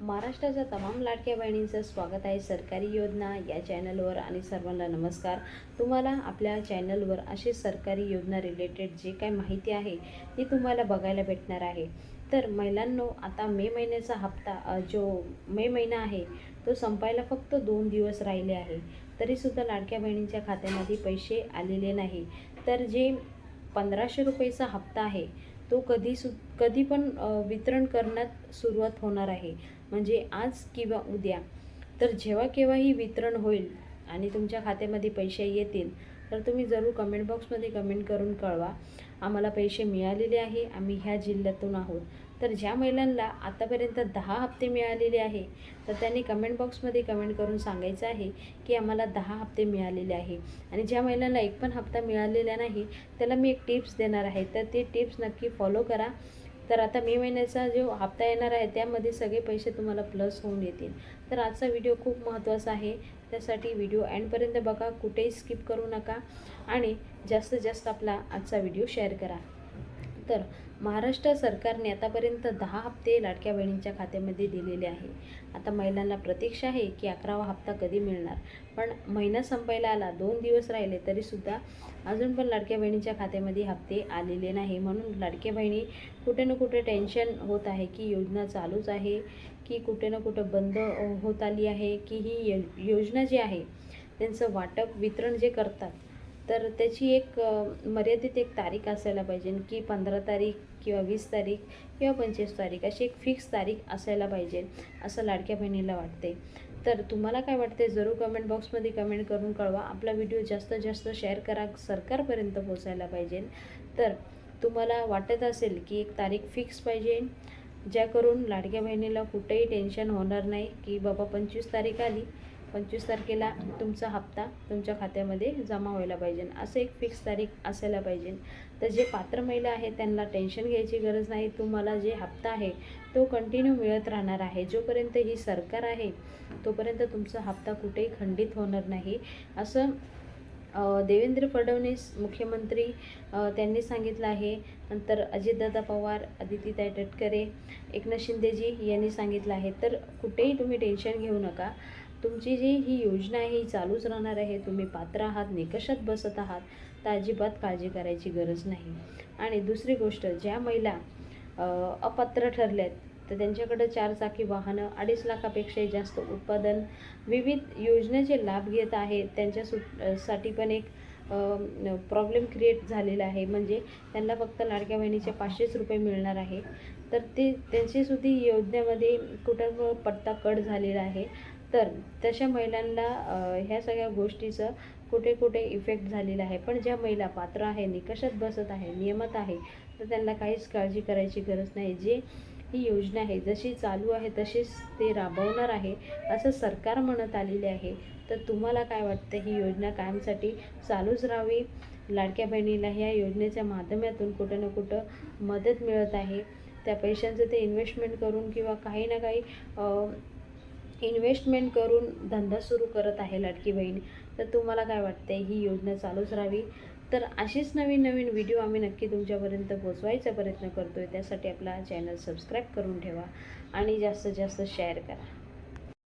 महाराष्ट्राच्या तमाम लाडक्या बहिणींचं स्वागत आहे सरकारी योजना या चॅनलवर आणि सर्वांना नमस्कार। तुम्हाला आपल्या चॅनलवर अशी सरकारी योजना रिलेटेड जे काही माहिती आहे ती तुम्हाला बघायला भेटणार आहे। तर महिलांनो, आता मे महिन्याचा हप्ता जो मे महिना आहे तो संपायला फक्त 2 दिवस राहिले आहे, तरीसुद्धा लाडक्या बहिणींच्या खात्यामध्ये पैसे आलेले नाही। तर जे 1500 रुपयेचा हप्ता आहे तो कधी पण वितरण करण्यात सुरुवात होणार आहे, म्हणजे आज किंवा उद्या। तर जेव्हा केव्हाही वितरण होईल आणि तुमच्या खात्यामध्ये पैसे येतील तर तुम्ही जरूर कमेंट बॉक्समध्ये कमेंट करून कळवा, आम्हाला पैसे मिळालेले आहे, आम्ही ह्या जिल्ह्यातून आहोत। तर ज्या महिलांना आतापर्यंत 10 हप्ते मिळालेले आहे तर त्यांनी कमेंट बॉक्समध्ये कमेंट करून सांगायचं आहे की आम्हाला 10 हप्ते मिळालेले आहे। आणि ज्या महिलांना एक पण हप्ता मिळालेला नाही त्याला मी एक टिप्स देणार आहे, तर ते टिप्स नक्की फॉलो करा। तर आता मे महिन्याचा जो हप्ता येणार आहे त्यामध्ये सगळे पैसे तुम्हाला प्लस होऊन येतील। तर आजचा व्हिडिओ खूप महत्त्वाचा आहे, त्यासाठी व्हिडिओ एंडपर्यंत बघा, कुठेही स्किप करू नका आणि जास्तीत जास्त आपला आजचा व्हिडिओ शेअर करा। तर महाराष्ट्र सरकारने आतापर्यंत 10 हप्ते लाडक्या बहिणींच्या खात्यामध्ये दिलेले आहे। आता महिलांना प्रतीक्षा आहे की 11वा हप्ता कधी मिळणार, पण महिना संपायला आला, 2 दिवस राहिले तरीसुद्धा अजून पण लाडक्या बहिणींच्या खात्यामध्ये हप्ते आलेले नाही। म्हणून लाडक्या बहिणी कुठे ना कुठे टेन्शन होत आहे की योजना चालूच आहे की कुठे ना कुठे बंद होत आली आहे, की ही योजना जी आहे त्यांचं वाटप वितरण जे करतात तर त्याची एक मर्यादित एक तारीख असायला पाहिजे की 15 तारीख किंवा 20 तारीख किंवा 25 तारीख अशी एक फिक्स तारीख असायला पाहिजे, असं लाडक्या बहिणीला वाटते। तर तुम्हाला काय वाटते जरूर कमेंट बॉक्समध्ये कमेंट करून कळवा। आपला व्हिडिओ जास्तीत जास्त शेअर करा, सरकारपर्यंत पोहोचायला पाहिजे। तर तुम्हाला वाटत असेल की एक तारीख फिक्स पाहिजे ज्या करून लाडक्या बहिणीला कुठेही टेन्शन होणार नाही की बाबा 25 तारीख आली, 25 तारखेला तुमचा हप्ता तुमच्या खात्यामध्ये जमा व्हायला पाहिजे, असं एक फिक्स तारीख असायला पाहिजे। तर जे पात्र महिला आहेत त्यांना टेन्शन घ्यायची गरज नाही, तुम्हाला जे हप्ता आहे तो कंटिन्यू मिळत राहणार आहे। जोपर्यंत ही सरकार आहे तोपर्यंत तुमचा हप्ता कुठेही खंडित होणार नाही, असं देवेंद्र फडणवीस मुख्यमंत्री त्यांनी सांगितलं आहे। नंतर अजितदादा पवार, अदितीताई तटकरे, एकनाथ शिंदेजी यांनी सांगितलं आहे। तर कुठेही तुम्ही टेन्शन घेऊ नका, तुमची जी ही योजना आहे ही चालूच राहणार आहे। तुम्ही पात्र आहात, निकषात बसत आहात, तर अजिबात काळजी करायची गरज नाही। आणि दुसरी गोष्ट, ज्या महिला अपात्र ठरल्यात तर त्यांच्याकडे 4 चाकी वाहनं, 2.5 लाखापेक्षाही जास्त उत्पादन, विविध योजनेचे लाभ घेत आहेत, त्यांच्यासाठी पण एक प्रॉब्लेम क्रिएट झालेला आहे, म्हणजे त्यांना फक्त लाडक्या बहिणीचे 500 रुपये मिळणार आहे। तर ते त्यांचीसुद्धा योजनेमध्ये कुठं पत्ता कट झालेला आहे। तर तशा महिलांना ह्या सगळ्या गोष्टीचं कुठे कुठे इफेक्ट झालेला आहे। पण ज्या महिला पात्र आहे, निकषात बसत आहे, नियमित आहे, तर त्यांना काहीच काळजी करायची गरज नाही। जे ही योजना आहे जशी चालू आहे तशीच ते राबवणार आहे असं सरकार म्हणत आलेले आहे। तर तुम्हाला काय वाटतं, ही योजना कायमसाठी चालूच राहावी? लाडक्या बहिणीला ह्या योजनेच्या माध्यमातून कुठं ना कुठं मदत मिळत आहे, त्या पैशांचं ते इन्व्हेस्टमेंट करून किंवा काही ना काही इन्व्हेस्टमेंट करून धंदा सुरू करत आहे लाडकी बहीण। तर तुम्हाला काय वाटते, ही योजना चालूच राहावी? तर अशीच नवीन नवीन व्हिडिओ आम्ही नक्की तुमच्यापर्यंत पोहोचवायचा प्रयत्न करतोय, त्यासाठी आपला चॅनल सबस्क्राईब करून ठेवा आणि जास्तीत जास्त शेअर करा।